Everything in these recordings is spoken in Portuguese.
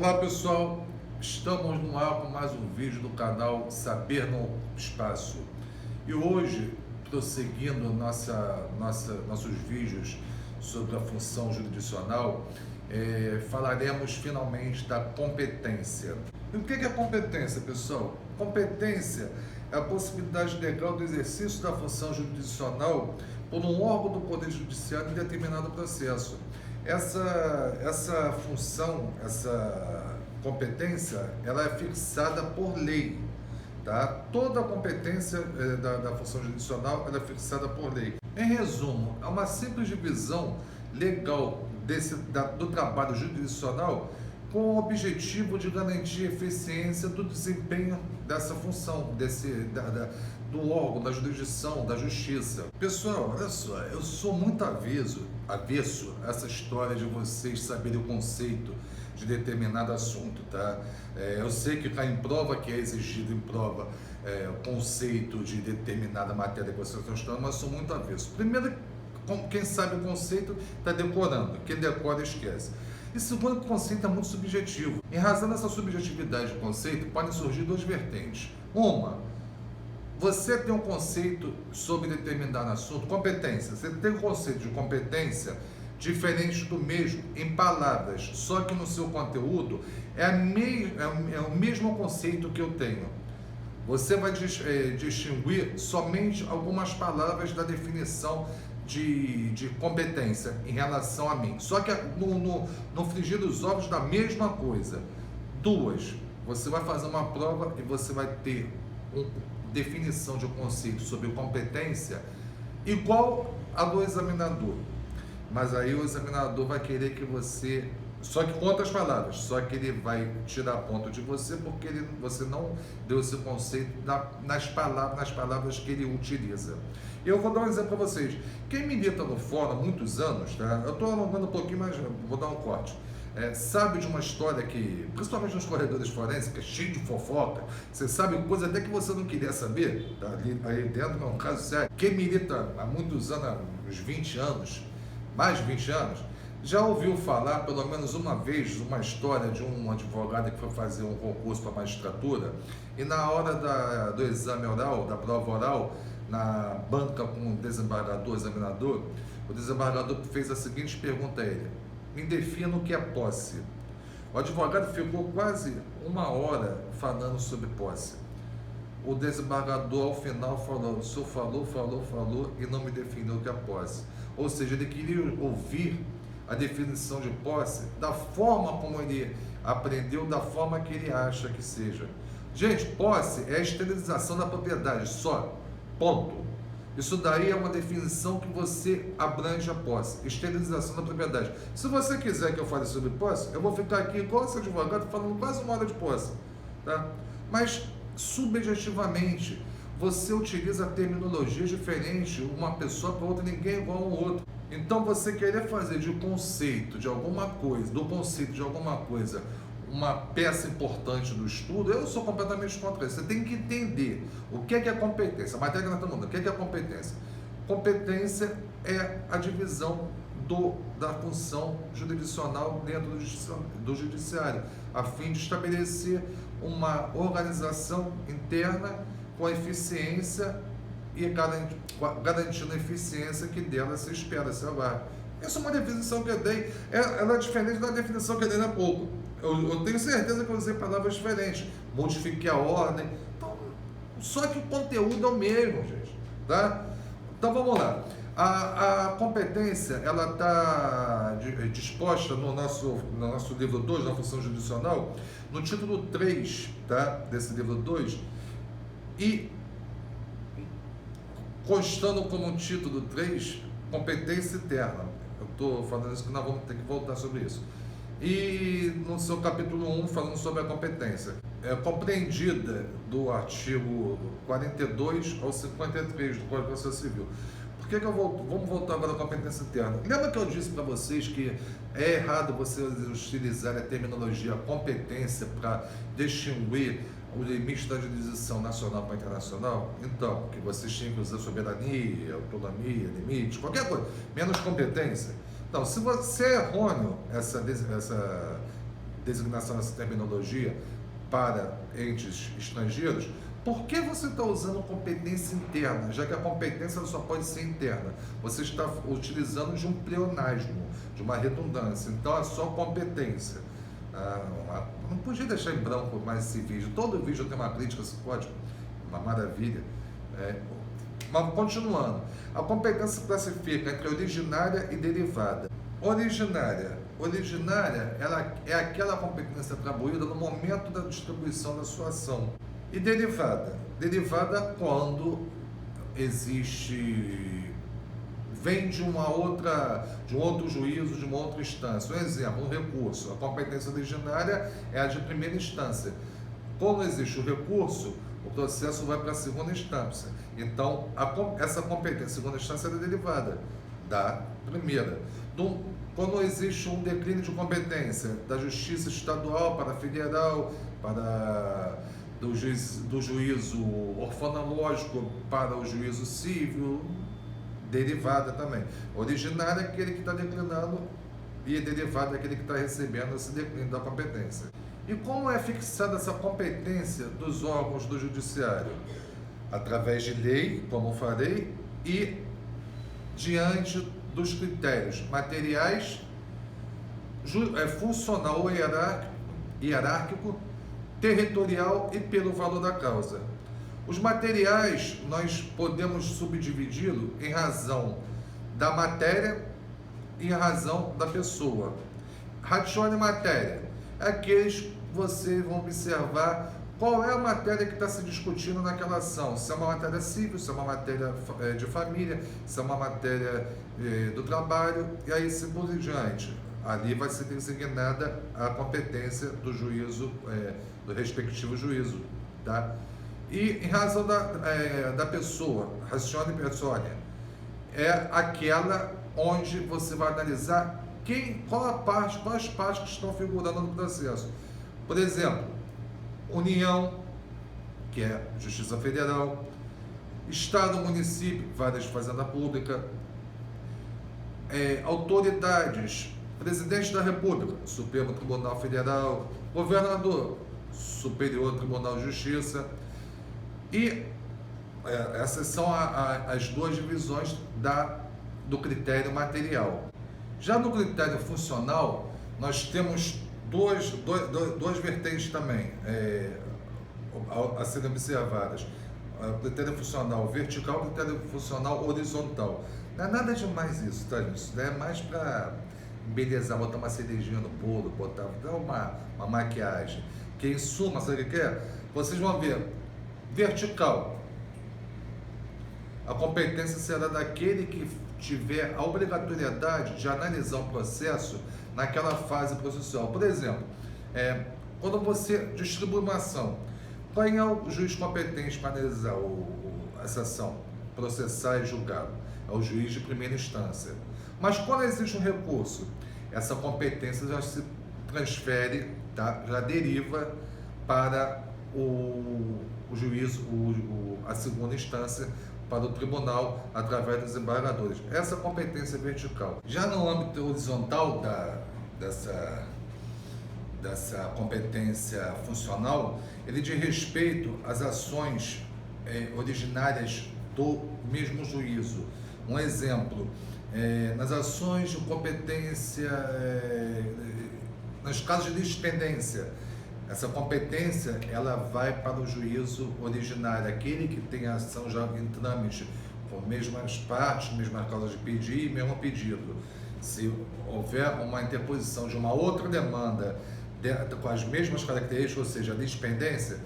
Olá pessoal, estamos no ar com mais um vídeo do canal Saber no Espaço. E hoje, prosseguindo nossos vídeos sobre a função jurisdicional, falaremos finalmente da competência. E o que é competência, pessoal? Competência é a possibilidade legal do exercício da função jurisdicional por um órgão do Poder Judiciário em determinado processo. Essa função, essa competência, ela é fixada por lei, tá? Toda a competência da função jurisdicional, ela é fixada por lei. Em resumo, é uma simples divisão legal do trabalho jurisdicional com o objetivo de garantir a eficiência do desempenho dessa função, do órgão, da jurisdição, da justiça. Pessoal, olha só, eu sou muito avesso a essa história de vocês saberem o conceito de determinado assunto, tá? Eu sei que cai em prova, que é exigido em prova o conceito de determinada matéria que vocês estão estudando, mas sou muito avesso. Primeiro, quem sabe o conceito está decorando, quem decora esquece. E segundo, o conceito é muito subjetivo. Em razão dessa subjetividade do conceito, podem surgir duas vertentes. Uma, você tem um conceito sobre determinado assunto, competência. Você tem um conceito de competência diferente do mesmo em palavras, só que no seu conteúdo é o mesmo conceito que eu tenho. Você vai distinguir somente algumas palavras da definição de competência em relação a mim. Só que no frigir dos ovos da mesma coisa. Duas, você vai fazer uma prova e você vai ter uma definição de conceito sobre competência igual a do examinador. Mas aí o examinador vai querer que você... Só que com outras palavras, só que ele vai tirar ponto de você porque você não deu esse conceito nas palavras que ele utiliza. Eu vou dar um exemplo para vocês. Quem milita no fórum há muitos anos, tá? Eu estou alongando um pouquinho, mas vou dar um corte. Sabe de uma história que, principalmente nos corredores forenses, que é cheio de fofoca, você sabe coisa até que você não queria saber, tá? Aí dentro é um caso sério. Quem milita há muitos anos, há uns 20 anos, mais de 20 anos, já ouviu falar, pelo menos uma vez, uma história de um advogado que foi fazer um concurso para magistratura e na hora do exame oral, da prova oral, na banca com o desembargador, examinador, o desembargador fez a seguinte pergunta a ele: me defina o que é posse. O advogado ficou quase uma hora falando sobre posse. O desembargador, ao final, falou: o senhor falou e não me definiu o que é posse. Ou seja, ele queria ouvir a definição de posse da forma como ele aprendeu, da forma que ele acha que seja. Gente, posse é a esterilização da propriedade, só. Ponto. Isso daí é uma definição que você abrange a posse. Esterilização da propriedade. Se você quiser que eu fale sobre posse, eu vou ficar aqui igual esse advogado falando quase uma hora de posse, tá? Mas, subjetivamente, você utiliza terminologias diferentes, uma pessoa para outra, ninguém é igual ao outro. Então, você querer fazer do conceito de alguma coisa, uma peça importante do estudo, eu sou completamente contra isso. Você tem que entender o que é competência. A matéria que nós estamos falando, o que é competência? Competência é a divisão da função jurisdicional dentro do judiciário, a fim de estabelecer uma organização interna com eficiência e garantindo a eficiência que dela se espera, se aguarda. Essa é uma definição que eu dei, ela é diferente da definição que eu dei há pouco. Eu tenho certeza que eu usei palavras diferentes, modifiquei a ordem, então, só que o conteúdo é o mesmo, gente, tá? Então vamos lá. A competência, ela está disposta no nosso livro 2, na função jurisdicional, no título 3, tá? Desse livro 2, e constando como título 3, competência interna. Eu estou falando isso que nós vamos ter que voltar sobre isso. E no seu capítulo 1, falando sobre a competência, compreendida do artigo 42 ao 53 do Código de Processo Civil. Por que eu volto? Vamos voltar agora à competência interna. Lembra que eu disse para vocês que é errado você utilizar a terminologia competência para distinguir o limite da jurisdição nacional para internacional? Então, que vocês tinham que usar soberania, autonomia, limite, qualquer coisa, menos competência. Então, se você é errôneo essa designação dessa terminologia para entes estrangeiros, por que você está usando competência interna, já que a competência só pode ser interna? Você está utilizando de um pleonasmo, de uma redundância, então é só competência. Não podia deixar em branco mais esse vídeo. Todo vídeo tem uma crítica, esse código, uma maravilha. Mas continuando, a competência classifica entre originária e derivada. Originária, ela é aquela competência atribuída no momento da distribuição da sua ação. E derivada quando vem de um outro juízo, de uma outra instância. Um exemplo, um recurso. A competência originária é a de primeira instância. Quando existe o recurso, o processo vai para a segunda instância. Então, essa competência segunda instância é derivada da primeira. Quando existe um declínio de competência da justiça estadual para a federal, do juízo orfonológico para o juízo civil, derivada também. Originária é aquele que está declinando e derivada é aquele que está recebendo esse declínio da competência. E como é fixada essa competência dos órgãos do judiciário? Através de lei, como eu falei, e diante dos critérios materiais, funcional ou hierárquico, territorial e pelo valor da causa. Os materiais nós podemos subdividi-lo em razão da matéria e em razão da pessoa. Ratione matéria é aqueles que vocês vão observar qual é a matéria que está se discutindo naquela ação. Se é uma matéria civil, se é uma matéria de família, se é uma matéria do trabalho, e aí assim por diante. Ali vai ser designada a competência do juízo, do respectivo juízo, tá? E em razão da pessoa, ratione persona, é aquela onde você vai analisar quais partes que estão figurando no processo. Por exemplo, União, que é Justiça Federal, Estado, Município, várias Fazenda Pública, autoridades, Presidente da República, Supremo Tribunal Federal, Governador, Superior Tribunal de Justiça, e essas são as duas divisões do critério material. Já no critério funcional, nós temos duas vertentes também a serem observadas. O critério funcional vertical e o critério funcional horizontal. Não é nada demais isso, tá, gente? Isso é mais para embelezar, botar uma cerejinha no bolo, dar uma maquiagem. Que em suma, sabe o que é? Vocês vão ver, vertical. A competência será daquele que tiver a obrigatoriedade de analisar o processo naquela fase processual. Por exemplo, quando você distribui uma ação, quem é o juiz competente para analisar essa ação, processar e julgar? É o juiz de primeira instância. Mas quando existe um recurso, essa competência já se transfere, tá? Já deriva para o juízo, a segunda instância, para o tribunal, através dos desembargadores. Essa competência vertical. Já no âmbito horizontal dessa competência funcional, ele diz respeito às ações originárias do mesmo juízo. Um exemplo, nas ações de competência, nos casos de litispendência, essa competência ela vai para o juízo originário, aquele que tem a ação já em trâmite, com mesmas partes, mesmas causas de pedir e mesmo pedido. Se houver uma interposição de uma outra demanda com as mesmas características, ou seja, a litispendência,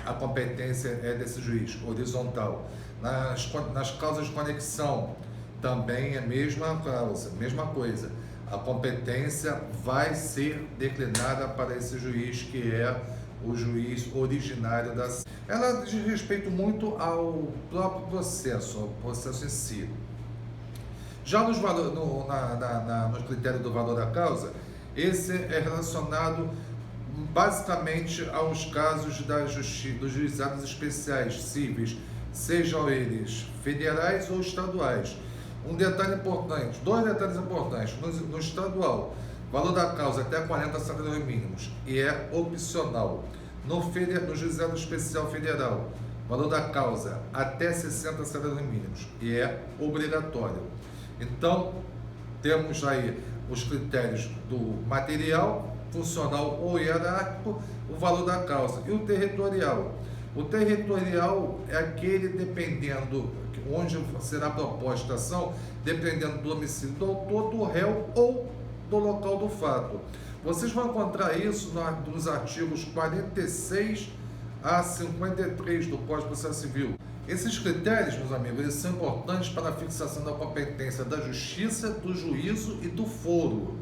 a competência é desse juiz, horizontal. Nas causas de conexão, também é a mesma causa, mesma coisa. A competência vai ser declinada para esse juiz, que é o juiz originário da ação. Ela diz respeito muito ao próprio processo, ao processo em si. Já no critério do valor da causa, esse é relacionado basicamente aos casos dos juizados especiais cíveis, sejam eles federais ou estaduais. Dois detalhes importantes. No estadual, Valor da causa até 40 salários mínimos e é opcional. No juizado especial federal, valor da causa até 60 salários mínimos e é obrigatório. Então, temos aí os critérios do material, funcional ou hierárquico, o valor da causa e o territorial. O territorial é aquele dependendo onde será proposta a ação, dependendo do domicílio do autor, do réu ou do local do fato. Vocês vão encontrar isso nos artigos 46 a 53 do Código de Processo Civil. Esses critérios, meus amigos, eles são importantes para a fixação da competência da justiça, do juízo e do foro,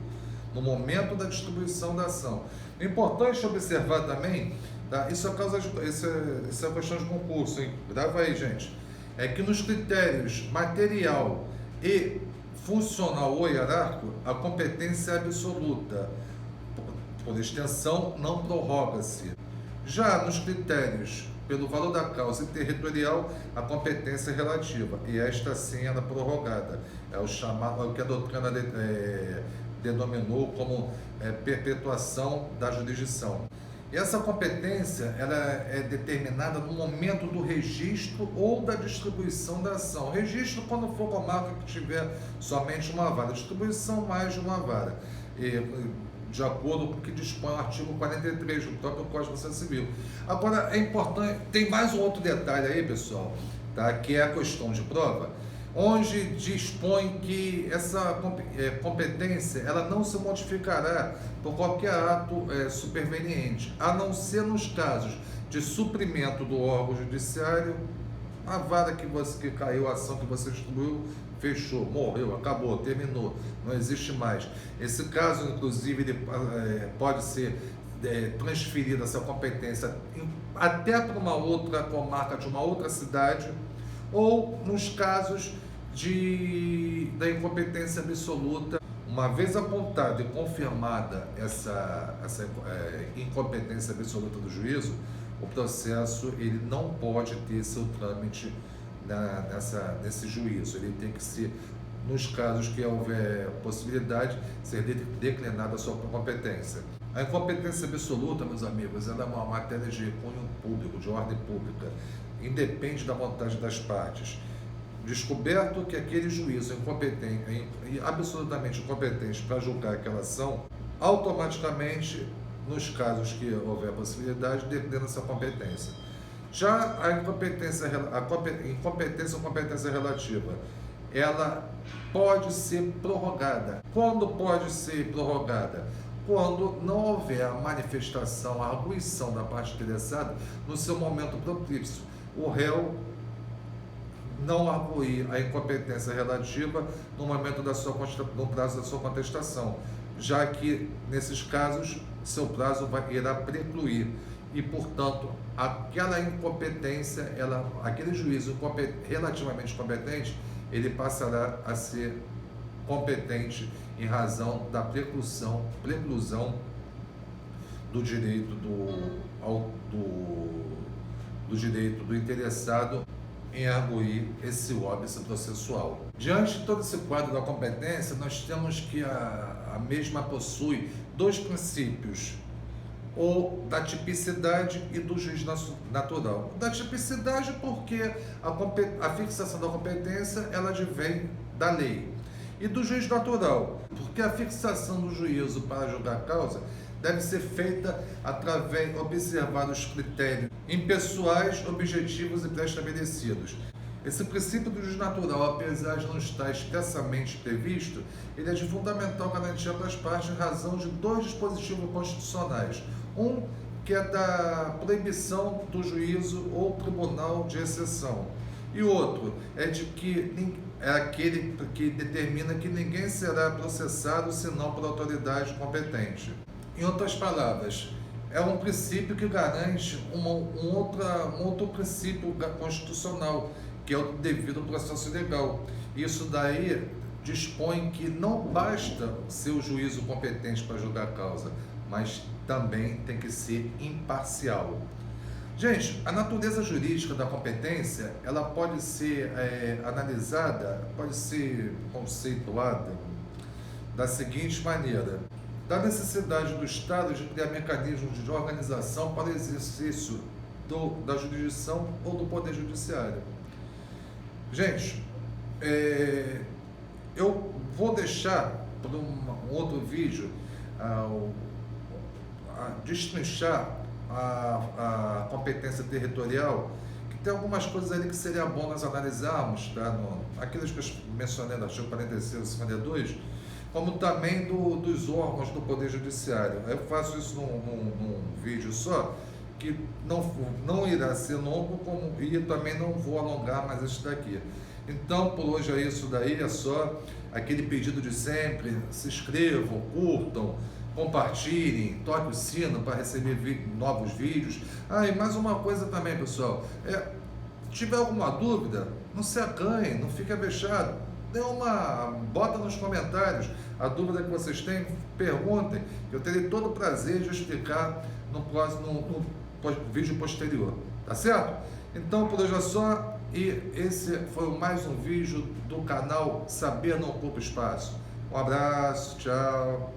no momento da distribuição da ação. É importante observar também, tá? Isso é questão de concurso, hein? Grava aí, gente. É que nos critérios material e funcional ou hierárquico, a competência é absoluta. Por extensão, não prorroga-se. Já nos critérios pelo valor da causa e territorial, a competência é relativa, e esta sim era prorrogada. É o que a doutrina denominou como perpetuação da jurisdição. E essa competência ela é determinada no momento do registro ou da distribuição da ação. Registro quando for comarca que tiver somente uma vara, distribuição mais de uma vara. De acordo com o que dispõe o artigo 43 do próprio Código de Processo Civil. Agora, é importante, tem mais um outro detalhe aí, pessoal, tá? Que é a questão de prova, onde dispõe que essa competência ela não se modificará por qualquer ato superveniente, a não ser nos casos de suprimento do órgão judiciário, a vara que caiu, a ação que você distribuiu, fechou, morreu, acabou, terminou, não existe mais. Esse caso, inclusive, ele pode ser transferida essa competência até para uma outra comarca de uma outra cidade, ou nos casos da incompetência absoluta. Uma vez apontada e confirmada essa incompetência absoluta do juízo, o processo ele não pode ter seu trâmite nesse juízo. Ele tem que ser, nos casos que houver possibilidade, ser declinada a sua competência. A incompetência absoluta, meus amigos, ela é uma matéria de cunho público, de ordem pública, independe da vontade das partes. Descoberto que aquele juízo é incompetente, absolutamente incompetente para julgar aquela ação, automaticamente, nos casos que houver possibilidade, declina essa competência. Já a incompetência ou competência relativa, ela pode ser prorrogada. Quando pode ser prorrogada? Quando não houver a manifestação, a arguição da parte interessada no seu momento propício. O réu não arguir a incompetência relativa no prazo da sua contestação, já que, nesses casos, seu prazo irá precluir e, portanto, aquela incompetência, aquele juízo relativamente competente, ele passará a ser competente em razão da preclusão do direito do interessado em arguir esse óbice processual. Diante de todo esse quadro da competência, nós temos que a mesma possui dois princípios, ou da tipicidade e do juiz natural. Da tipicidade porque a fixação da competência ela advém da lei. E do juiz natural, porque a fixação do juízo para julgar a causa deve ser feita observar os critérios impessoais, objetivos e pré-estabelecidos. Esse princípio do juiz natural, apesar de não estar expressamente previsto, ele é de fundamental garantia para as partes em razão de dois dispositivos constitucionais. Um, que é da proibição do juízo ou tribunal de exceção. E outro é aquele que determina que ninguém será processado senão por autoridade competente. Em outras palavras, é um princípio que garante um outro princípio constitucional, que é o devido processo legal. Isso daí dispõe que não basta ser o juízo competente para julgar a causa, mas também tem que ser imparcial. Gente, a natureza jurídica da competência, ela pode ser analisada, pode ser conceituada da seguinte maneira. da necessidade do Estado de criar mecanismos de organização para o exercício da jurisdição ou do Poder Judiciário. Gente, eu vou deixar para um outro vídeo destrinchar a competência territorial, que tem algumas coisas ali que seria bom nós analisarmos, tá? Aqueles que eu mencionei no artigo 46 e 52, como também dos órgãos do Poder Judiciário. Eu faço isso num vídeo só, que não irá ser longo, e também não vou alongar mais isso daqui. Então, por hoje é isso daí, é só aquele pedido de sempre: se inscrevam, curtam, compartilhem, toque o sino para receber novos vídeos. E mais uma coisa também, pessoal, se tiver alguma dúvida, não se acanhe, não fique avexado, bota nos comentários a dúvida que vocês têm, perguntem, que eu terei todo o prazer de explicar no vídeo posterior, tá certo? Então, por hoje é só, e esse foi mais um vídeo do canal Saber Não Ocupa Espaço. Um abraço, tchau.